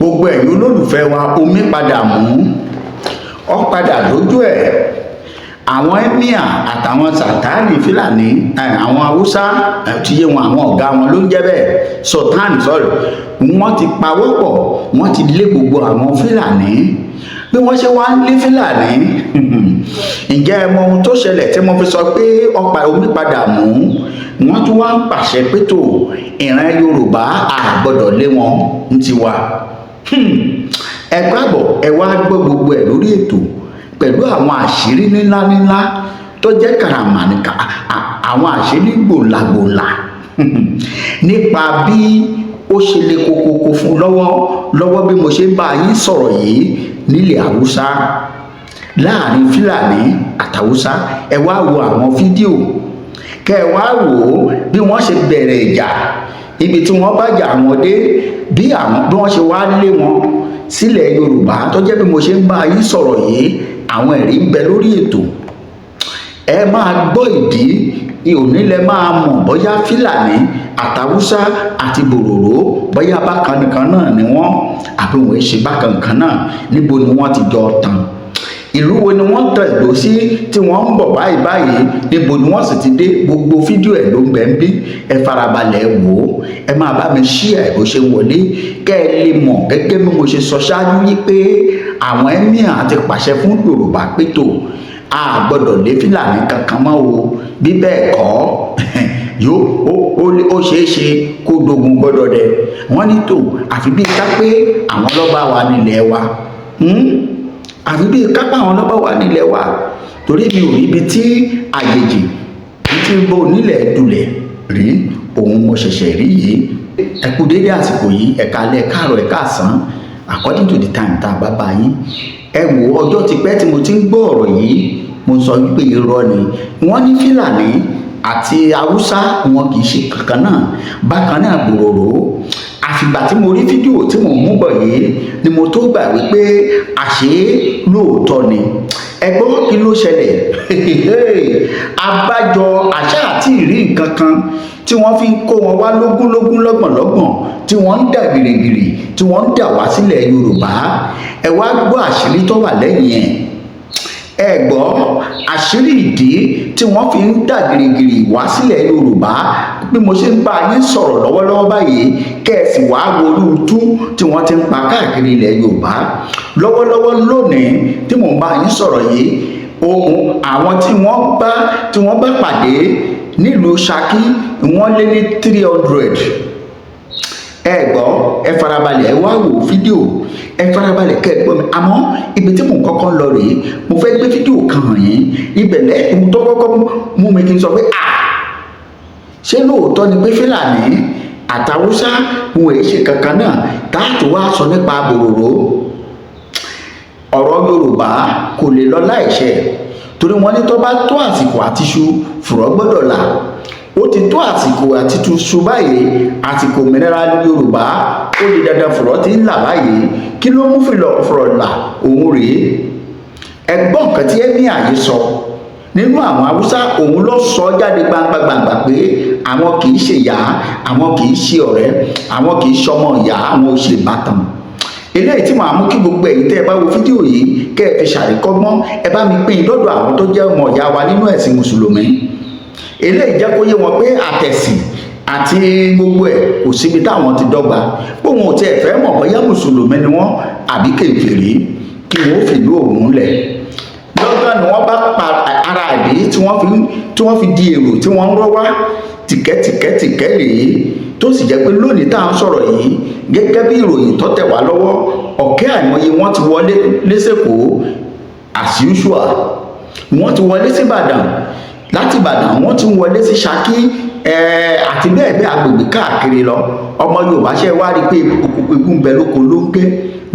gbogbo ẹ̀yin olólùfẹ́ wa omi padà mú ọ padà lójú ẹ̀ àwọn emir àtàwọn sàtáàlì fúlàní àwọn haúsá ti yé wọn àwọn ọ̀gá wọn ló ń jẹ́ bẹ́ẹ̀ sultan sọ̀rọ̀ wọ́n ti pawọ́pọ̀ wọ́n ti lé gbogbo àwọn fúlàní bí wọ́n ṣe wá ń lé fúlàní ǹjẹ́ ẹ mọ ohun tó ṣẹlẹ̀ tí mo fi sọ pé ọ̀pá omi padà mú wọ́n tún wá ń pàṣẹ pé tó ìran yorùbá àgbọ́dọ̀ lé wọn ń tiwa ẹ káàbọ̀ ẹ wá gbọ́ gbogbo ẹ̀ lórí ètò pẹ̀lú àwọn àṣírí ńláńlá tó jẹ́ kàràmàníkà àwọn àṣírí gbòǹlàgbòǹlà nípa bí ó ṣe lè kokoko fún lọ́wọ́ bí mo ṣe ń bá yín sọ̀rọ̀ yìí nílẹ̀ haúsá láàrin fúlàní àtàwùsá ẹ wá wo àwọn fídíò kẹ ẹ wá wò ó bí wọ́n ṣe bẹ̀rẹ̀ ìjà ibi tí wọ́n bá jà wọn dé bí wọ́n ṣe wá lé wọn sílẹ̀ yorùbá tó jẹ́ bí mo ṣe ń bá yín sọ̀rọ̀ yìí àwọn ẹ̀rí ń bẹ lórí ètò ẹ máa gbọ́ ìdí ìhònílẹ̀ máa mọ̀ bóyá fúlàní àtàwùsá àti bòròró bóyá bákan nìkan náà ni wọ́n àbí wọ́n ṣe bákan kan náà níbo ni wọ́n ti jọ tán ìlú wo ni wọ́n tẹ̀dó sí tí wọ́n ń bọ̀ báyìí níbo ni wọ́n sì ti dé gbogbo fídíò ẹ̀ ló ń bẹ ń bí ẹ farabalẹ̀ wò ó ẹ máa bá mi ṣí ẹ̀ bó ṣe wọlé kẹ́ ẹ lè mọ̀ gẹ́gẹ́ bí mo ṣe sọ ṣáájú yìí pé àwọn emir ti pàṣẹ fún yorùbá pé tó a gbọ́dọ̀ lé fúlàní kankan mọ́ o bí bẹ́ẹ̀ kọ́ ó ṣeé ṣe kó dogun gbọ́dọ̀ dẹ wọ́n ní tó àfi bí ká pé àwọn lọ́ba wa nílẹ̀ wa àfi bí kápá àwọn lọ́ba wà nílẹ̀ wa torí mi ò rí ibi tí àjèjì tí ń bọ̀ nílẹ̀ dulẹ̀ rí òun mo ṣẹ̀ṣẹ̀ rí yìí ẹ kú dédé àsìkò yìí ẹ̀ka alẹ́ káàárọ̀ ẹ̀ka àsán according to the time tá a bá bá yín ẹ wò ọjọ́ ti pẹ́ tí mo ti ń gbọ́ ọ̀rọ̀ yìí mo sọ wípé irọ́ ni wọ́n ní fúlàní àti haúsá wọn kì í ṣe kankan náà bákan náà gbòòrò àfìgbà tí mo rí fídíò tí mo mú bọ̀ yìí ni mo tó gbà wípé àṣé lóòótọ́ ni ẹgbọ́n kí ló ṣẹlẹ̀ abájọ àṣà àti ìrí nǹkan kan tí wọ́n fi ń kó wọn wá lógúnlógún lọ́gbọ̀nlọ́gbọ̀n tí wọ́n ń dà gìrìgìrì tí wọ́n ń dà wá sílẹ̀ yorùbá ẹ wá gbọ́ àṣírí tó wà lẹ́yìn ẹ gbọ́ àṣírí ìdí tí wọ́n fi ń dà gìrìgìrì wá sílẹ̀ yorùbá bí mo ṣe ń bá yín sọ̀rọ̀ lọ́wọ́lọ́wọ́ báyìí kẹ́ẹ̀sì wá wolútú tí wọ́n ti ń pa káàkiri ilẹ̀ yorùbá lọ́wọ́lọ́wọ́ lónìí tí mò ń bá yín sọ̀rọ̀ yìí ohun àwọn tí wọ́n bá pàdé nílùú Ṣakí wọ́n lé ní 300 ẹ gbọ́ ẹ farabalẹ̀ ẹ wá wò fídíò ẹ farabalẹ̀ kẹ́ ẹ gbọ́ mi àmọ́ ibi tí mò ń kọ́kọ́ lọ rèé mo fẹ́ gbé fídíò kan hàn yín ibẹ̀ lẹ́yìn tó kọ́kọ́ mú mi kí n sọ pé ṣé lóòótọ́ ni pé fúlàní àtàwùsá wọn èyí ṣe kankan náà táàtò wá sọ nípa bòròró ọ̀rọ̀ yorùbá kò lè lọ láìṣẹ torí wọn ní tó bá tó àsìkò àtiṣu fùrọ̀ gbọ́dọ̀ là ó ti tó àsìkò àtiṣu báyìí àsìkò mìíràn yorùbá ó di dandan fùrọ̀ ti ń là báyìí kí ló mú fùrọ̀ là òun rèé ẹgbọ́n nǹkan tí emir yìí sọ nínú àwọn haúsá òun ló sọ jáde gbangbangba pé àwọn kì í ṣe ìyá àwọn kì í ṣe ọ̀rẹ́ àwọn kì í ṣọmọ ìyá àwọn ò ṣe ìbátan eléyìí tí màá mú kí gbogbo ẹ̀yin tẹ́ ẹ bá wo fídíò yìí kẹ́ ẹ fi ṣàríkọ́gbọ́n ẹ bá mi pín in lọ́dọ̀ àwọn tó jẹ́ ọmọ ìyá wa nínú ẹ̀sìn mùsùlùmí eléyìí jẹ́ kó yé wọn pé àtẹ̀sìn àti gbogbo ẹ̀ kò síbi táwọn ti dọ́gba pé wọn ò tiẹ̀ fẹ́ mọ̀ bóyá mùsùlùmí ni wọ́n àbí kèfèrí kí wọ́n fìlú òun lẹ̀ lọ́gán ni wọ́n bá pa ara ìdí tí wọ́n fi di èrò tí wọ́n ń rọ́ wá tìkẹ́tìkẹ́tìkẹ́ rèé tó sì jẹ́ pé lónìí tá à ń sọ̀rọ̀ yìí gẹ́gẹ́ bí ìròyìn tó tẹ̀ wá lọ́wọ́ ọ̀kẹ́ àìmọye wọ́n ti wọlé lẹ́sẹ̀kọ́ as usual wọ́n ti wọlé sí ìbàdàn láti ìbàdàn wọ́n ti wọlé sí Ṣakí àti bẹ́ẹ̀ bẹ́ẹ̀ agbègbè káàkiri lọ ọmọ yorùbá ṣe wá rí pé egun bẹ lóko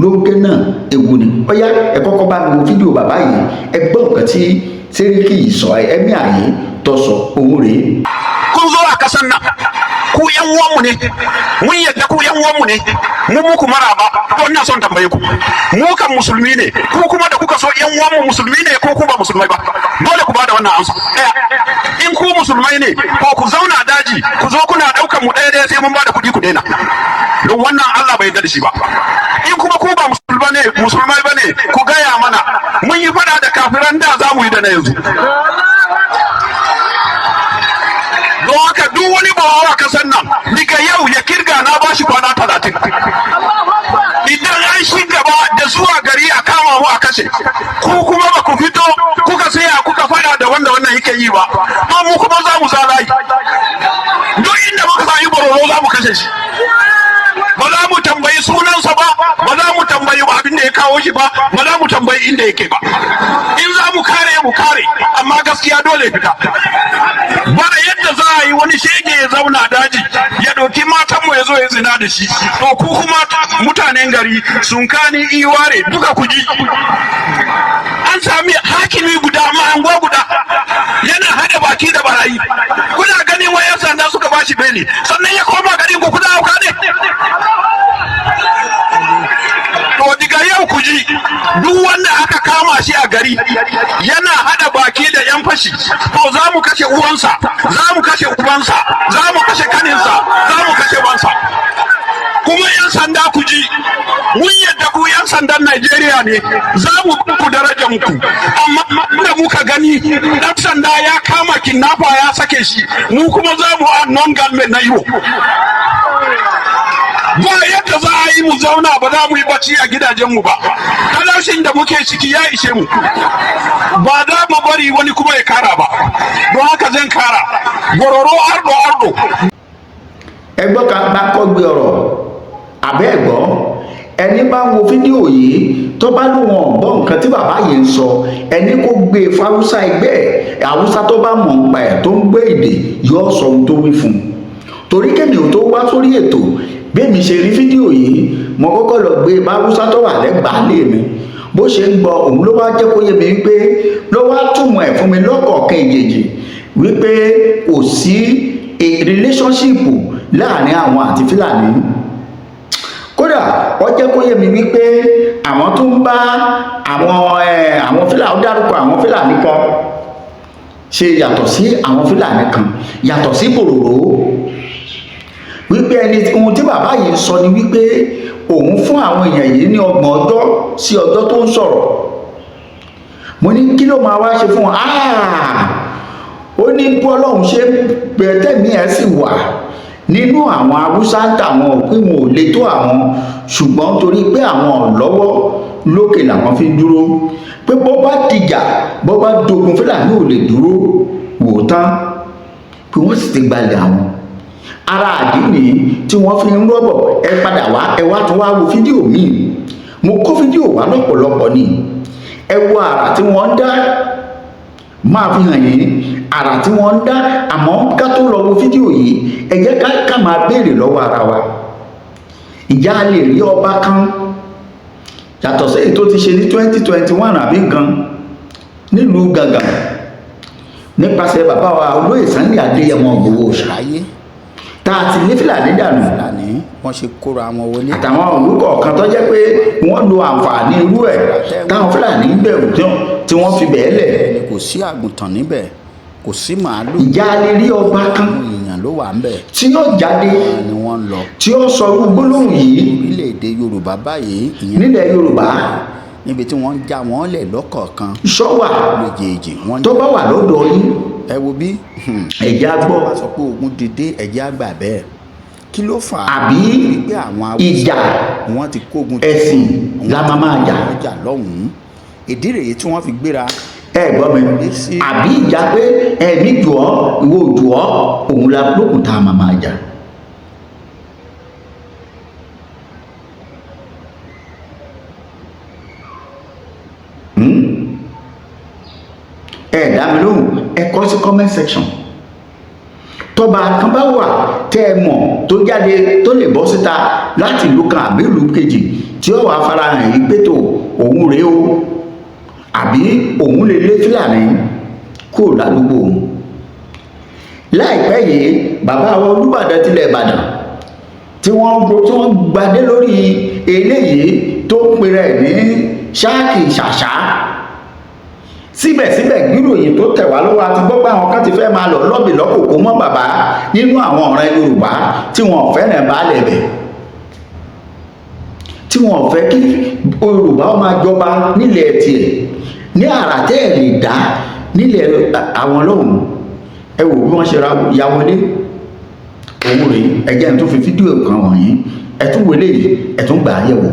lóńgẹ́ náà ewu ni ọyá ẹ kọ́kọ́ bá mi wo fídíò bàbá yìí ẹ gbọ́ nǹkan tí sẹ́ríkì yìí sọ ẹ̀mí àyè tó sọ òun rèé. kun zo a kasan nan ku yan uwanmu ne mun yadda ku yan uwanmu ne mu muku maraba to ina son tambaye ku mu kan musulmi ne ku kuma da kuka so yan uwanmu musulmi ne ko ku ba musulmai ba dole ku bada wannan amsa in ku musulmai ne ko ku zauna daji ku zo kuna daukan mu ɗaya sai mun bada kuɗi ku daina don wannan Allah bai yarda da shi ba in kuma ku ba musulmai bane ku gaya mana mun yi fada da kafiran da za mu yi da na yanzu. Don haka duk wani bawa kasan nan daga yau ya kirga na bashi kwana 30. Idan an shi gaba da zuwa gari a kama mu a kashe, ku kuma ba ku fito kuka saya kuka fada da wanda wannan yake yi ba, mu kuma za mu sa layi. Duk inda muka sa Ibororo za mu kashe shi. Ba za mu tambayi sunansa ba, ba za mu tambayi abin da ya kawo shi ba, ba za mu tambayi inda yake ba. In za mu kare, amma gaskiya dole fita. Ba yadda za a yi wani shege ya zauna daji ya ɗauki matanmu ya zo ya zina da shi. To ku kuma mutanen gari sun kani iware duka ku ji. An sami hakimi guda mahango guda yana haɗa baki da barayi. Kuna ganin wayan sanda suka bashi beli sannan ya koma garin ku kuna hauka ne. To diga yau ku ji duk wanda aka kama shi a gari yana hada baki da yan fashi, to za mu kashe uwansa, za mu kashe ubansa, za mu kashe kaninsa, za mu kashe wansa. Kuma yan sanda ku ji mun yadda ku yan sandan Najeriya ne, za mu ku darajar ku, amma da muka gani dan sanda ya kama kidnapper ya sake shi, mu kuma za mu a non government na Igbo. Ba yadda za a yi mu zauna ba za mu yi bacci a gidajenmu ba, talashin da muke ciki ya ishe mu, ba za mu bari wani kuma ya kara ba. Don haka zan kara Bororo ardo. Ẹgbọ́n kan bá kọ́ gbé ọ̀rọ̀ àbẹ́ ẹ̀gbọ́n ẹni bá wo fídíò yìí tó bá lóun ọ̀gbọ́n nǹkan tí bàbá yìí ń sọ, ẹni kó gbé fáwúsá ẹgbẹ́ ẹ̀, Haúsá tó bá mọ̀ nípa ẹ̀ tó ń gbé èdè yóò sọ ohun tó wí fún un. Torí kéde ò tó wá sórí ètò bí èmi ṣe rí fídíò yìí, mo kọ́kọ́ lọ gbé Haúsá tó wà lẹ́gbàá lé mi, bó ṣe ń gbọ́ òun ló wá jẹ́ kó yé mi wípé ló wá túmọ̀ ẹ̀ fún mi lọ́kọ̀ọ̀kan ìjèjì wípé kò sí relationship láàrin àwọn àti Fúlàní. Kódà ó jẹ́ kó yé mi wípé àwọn tó ń bá àwọn Fúlàní, ó dárúkọ àwọn Fúlàní kan ṣe yàtọ̀ sí àwọn Fúlàní kan, yàtọ̀ sí Bororo, wípé ohun tí bàbá yìí sọ ni wípé òun fún àwọn èèyàn yìí ní 30 ọjọ́ sí ọjọ́ tó ń sọ̀rọ̀. Mo ní kí ló máa wá ṣe fún wọn? Ó ní bí Ọlọ́run ṣe tẹ̀mí ẹ̀ sì wà nínú àwọn Haúsá tàwọn òpin wọn ò lè tó àwọn, ṣùgbọ́n torí pé àwọn lọ́wọ́ lókè làwọn fi dúró, pé bó bá dìjà bó bá dogun Fúlàní ò lè dúró wò tán, pé wọ́n sì ti gbalẹ̀ àwọn. Ara àdínì tí wọ́n fi ń rọ́bọ̀ ẹ padà wá ẹ wá tún wá wo fídíò míì, mo kó fídíò wá lọ́pọ̀lọpọ̀ ni, ẹ wo àrà tí wọ́n ń dá, máa fi hàn yín àrà tí wọ́n ń dá. Àmọ́ ká tó lọ wo fídíò yìí, ẹ jẹ́ ká máa béèrè lọ́wọ́ ara wa, ìjà lè rí ọba kan yàtọ̀ sí èyí tó ti ṣe ní 2021 àbí nǹkan nílùú Gàngàn nípasẹ̀ bàbá wa Olóyè Sunday Adéyẹmọ Ìgbòho Òòṣà tá a ti lé Fúlàní dànù. Fúlàní wọ́n ṣe kóra wọn wọlé. Àtàwọn olùkọ́ kan tó jẹ́ pé wọ́n lo àǹfààní irú ẹ̀ táwọn Fúlàní ń bẹ̀rù tí wọ́n fi bẹ́ẹ̀ lẹ̀. Kò sí àgùntàn níbẹ̀, kò sí màálù. Ìjà lè rí ọba kan èèyàn ló wà ńbẹ̀ tí yóò jáde ni wọ́n ń lọ, tí ó sọ gbólóhùn yìí. Orílẹ̀-èdè Yorùbá báyìí, nílẹ̀ Yorùbá níbi tí wọ́n ń já wọn lẹ̀ lọ́kọ̀ọ̀kan ṣọ́wà lójijì wọ́n tó bá wà lọ́dọ̀ yín. Ẹ wo bí ẹ̀já gbọ́. wọ́n sọ pé ogun dìde ẹ̀já gbà bẹ́ẹ̀, kí ló fà á? Àbí wípé àwọn Haúsá ìjà wọ́n ti kógun ẹ̀sìn la máa jà. jà lọ́hùn-ún, ìdí rèé tí wọ́n fi gbéra. Ẹ gbọ́ mi, àbí ìjà pé ẹ̀mí jù ọ́ ìwọ jù ọ́, òun la lókun tá a máa jà. Ẹ dá mi lóhùn, ẹ kọ sí comment section. Tọ́ba kan bá wà tẹ́ ẹ mọ̀ tó jáde tó lè bọ́ síta láti ìlú kan àbí ìlú kejì tí ó wà farahàn yìí pé tó òun rèé o, àbí òun lè lé Fúlàní kúrò ládùúgbò òun. Láìpẹ́ yìí bàbá wa Olúbàdàn tilẹ̀ Ìbàdàn tí wọ́n gbadé lórí eléyìí tó ń pèrè ní ṣáàkì ṣàṣà. Síbẹ̀síbẹ̀ gbíròyìn tó tẹ̀ wá lọ́wọ́ àti gbọ́ pé àwọn kan ti fẹ́ máa lọ lọ́bì lọ́kòkò mọ́ bàbá nínú àwọn ọ̀rẹ́ Yorùbá tí wọ́n fẹ́ràn baálẹ̀ bẹ̀, tí wọn ò fẹ́ kí Yorùbá ó máa jọba nílẹ̀ tiẹ̀ ní àrà tẹ́ ẹ̀ lè dá nílẹ̀ àwọn lọ́hùn. Ẹ wò bí wọ́n ṣe ya wọlé òun rèé, ẹ̀jẹ̀ tó fi fídíò kan wọ̀nyí, ẹ tún wọlé yìí, ẹ tún gbà á yẹ̀wò.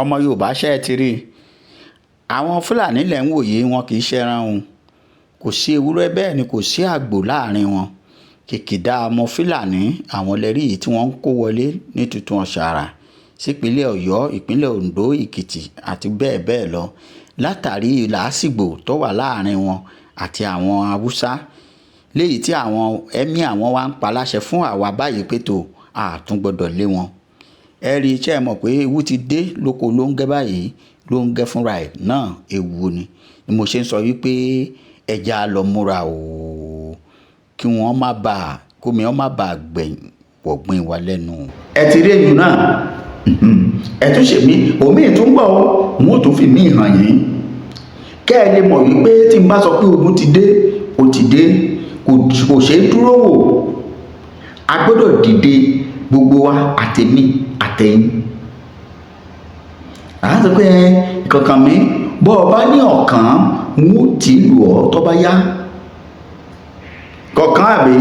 ọmọ Yorùbá ṣe é ti rí àwọn Fúlàní lẹ́ ń wòye, wọn kì í ṣẹran òun, kò sí ewúrẹ́ bẹ́ẹ̀ ni kò sí àgbò láàrin wọn. Kìkìdá ọmọ Fúlàní àwọn lẹ́rí yìí tí wọ́n ń kó wọlé ní tuntun ọ̀ṣàrà sípínlẹ̀ Ọ̀yọ́, ìpínlẹ̀ Oǹdó, Èkìtì àti bẹ́ẹ̀ bẹ́ẹ̀ lọ, látàrí làásìgbò tó wà láàrin wọn àti àwọn Haúsá, léyìí tí àwọn ẹ̀mí àwọn wá ń paláṣẹ fún àwa báyìí pé tó àtún gbọ́dọ̀ lé wọn. Ẹ rí iṣẹ́ mọ̀ pé ewu ti dé lóko ló ń gẹ́ báyìí, ló ń gẹ́ fúnra ẹ̀ náà, ewu ni mo ṣe ń sọ wípé ẹja lọ múra o, kí wọ́n má bàa kómi wọ́n má bàa gbọ̀ngbìn wa lẹ́nu. Ẹ ti rí èyí náà, ẹ tún ṣe mí omi tún gbọ́ ọ, wọn ò tún fi mí hàn yín kẹ́ ẹ lè mọ̀ wípé tí n bá sọ pé ogun ti dé, ó ti dé, kò ṣe é dúró wò. A gbọ́dọ̀ dìde gbogbo wa, àtẹ̀mí àtẹ̀yìn. Àá sọ pé kankan mi bọ́ ọ bá ní ọ̀kan ń ó tì í lù ọ́ tó bá yá, kọ̀ọ̀kan àbí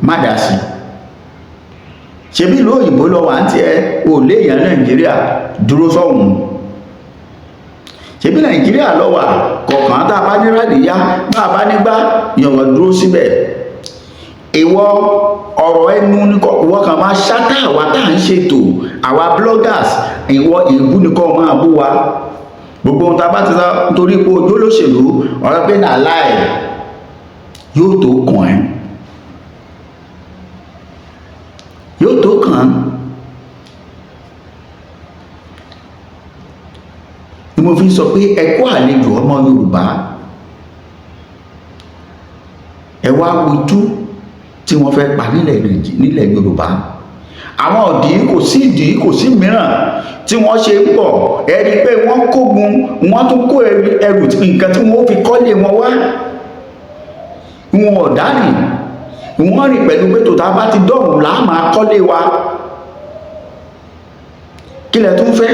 má dá sí. Ṣebí ìlú òyìnbó lọ wà ń tiẹ̀, ò léèyàn Nàìjíríà dúró sọ́hùn. Ṣebí Nàìjíríà lọ wà, kọ̀ọ̀kan tá a bá ní rádìyá, bá a bá nígbà yọ̀wọ̀ dúró síbẹ̀. Ìwọ ọ̀rọ̀ ẹnu ní kọ́ ìwọ kan máa ṣátá àwa tá à ń ṣètò, àwa bloggers, ìwọ ìbú ní kọ́ máa bú wa. Gbogbo ohun tá a bá ti sọ nítorí pé ojú olóṣèlú ọ̀rọ̀ pé nà láì yóò tó kàn ẹ́, yóò tó kàn án. Ni mo fi sọ pé ẹ kú àlejò ọmọ Yorùbá, ẹ wá wojú tí wọ́n fẹ́ pa nílẹ̀ Yorùbá. Àwọn ọ̀dí kò sí ìdí kò sí mìíràn tí wọ́n ṣe ń bọ̀, ẹ rí i pé wọ́n kógun, wọ́n tún kó ẹrù nǹkan tí wọ́n fi kọ́lé wọn wá. Wọn ò dárìn, wọ́n rìn pẹ̀lú pé tòtá bá ti dọ̀hùn là á máa kọ́lé wa. Kí lẹ tún fẹ́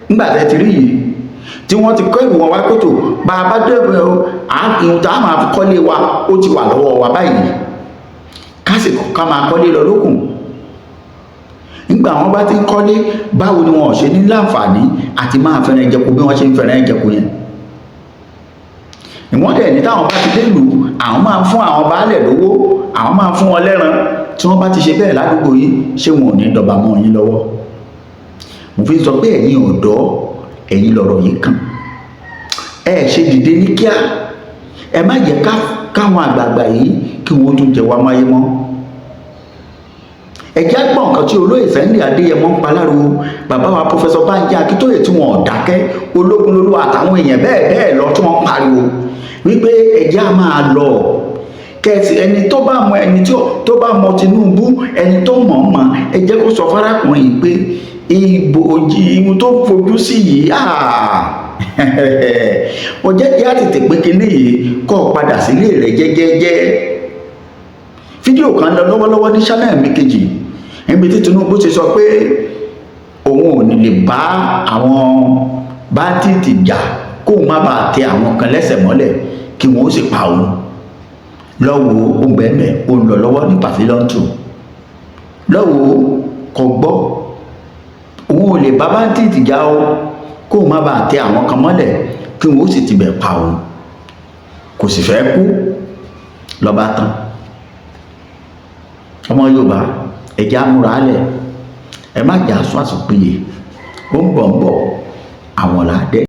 nígbà tẹ́ ti rí yìí tí wọ́n ti kọ́ ìlú wọn wá pé tó bá a bá dẹ́gbẹ́ ìhun tá a máa fi kọ́lé wa ó ti wà lọ́wọ́ wa báyìí, kásìkò ká máa kọ́lé lọ lókùn. Nígbà wọn bá ti ń kọ́lé, báwo ni wọn ò ṣe ní láǹfààní àti máa fẹ́ràn ẹjẹ̀kú bí wọ́n ṣe ń fẹ́ràn ẹjẹ̀kú yẹn. Ìwọ́n dẹ̀ ní táwọn bá ti dé ìlú, àwọn máa ń fún àwọn baálẹ̀ lówó, àwọn máa ń fún wọn lẹ́ran. Tí wọ́n bá ti ṣe bẹ́ẹ̀ ládùúgbò yìí, ṣé wọn ò ní dọ̀bà mọ́ yín lọ́wọ́? Mo fi sọ pé ẹ̀yin ọ̀dọ́, ẹ̀yin lọ̀rọ̀ yìí kàn. Ẹ ṣe dìde ní kíá, ẹ má jẹ́ káwọn àgbààgbà yìí kí wọ́n tún jẹ wá máyé mọ́. Ẹ jẹ́ gbọ́n nǹkan tí olóyè Sunday Adéyẹmọ ń paláriwo, bàbá wa Pọfẹsọ Bánjí Akíntóyè tí wọn ò dákẹ́, Ológunlolú àtàwọn èèyàn bẹ́ẹ̀ lọ tí wọ́n pariwo wípé ẹjẹ́ á máa lọ. Kẹsì ẹni tó bá mọ ẹni tó bá mọ Tinubu, ẹni tó mọ̀ ọ́n mọ̀, ẹ jẹ́ kó sọ fárákùnrin yìí pé ìbò tó fojú sí yìí ó jẹ́ kí á tètè pé kinní yìí kọ́ padà sílé rẹ̀ jẹ́jẹ́jẹ́. Fídíò kan lọ lọ́wọ́lọ́wọ́ ní channel mi kejì níbi tí Tinubu ti sọ pé òun ò ní lè bá àwọn báńtìtì jà kó má bàa tẹ àwọn kan lẹ́sẹ̀ mọ́lẹ̀ kí wọ́n ó sì pa òun. Lọ́wọ́ ó ń bẹ̀ẹ̀mẹ̀ ó ń lọ lọ́wọ́ ní Pavilion 2. Lọ́wọ́ kò gbọ́, òun ò lè bá báńtìtì jà ó kó má bàa tẹ àwọn kan mọ́lẹ̀ kí wọ́n ó sì tibẹ̀ pa òun. Kò sì fẹ́ kú, lọ́ba tán. Ọmọ Yorùbá, ẹ̀jẹ̀ amúra lẹ̀, ẹ má jà sún àsùnpìyè, ó ń bọ̀ àwọn làádẹ́.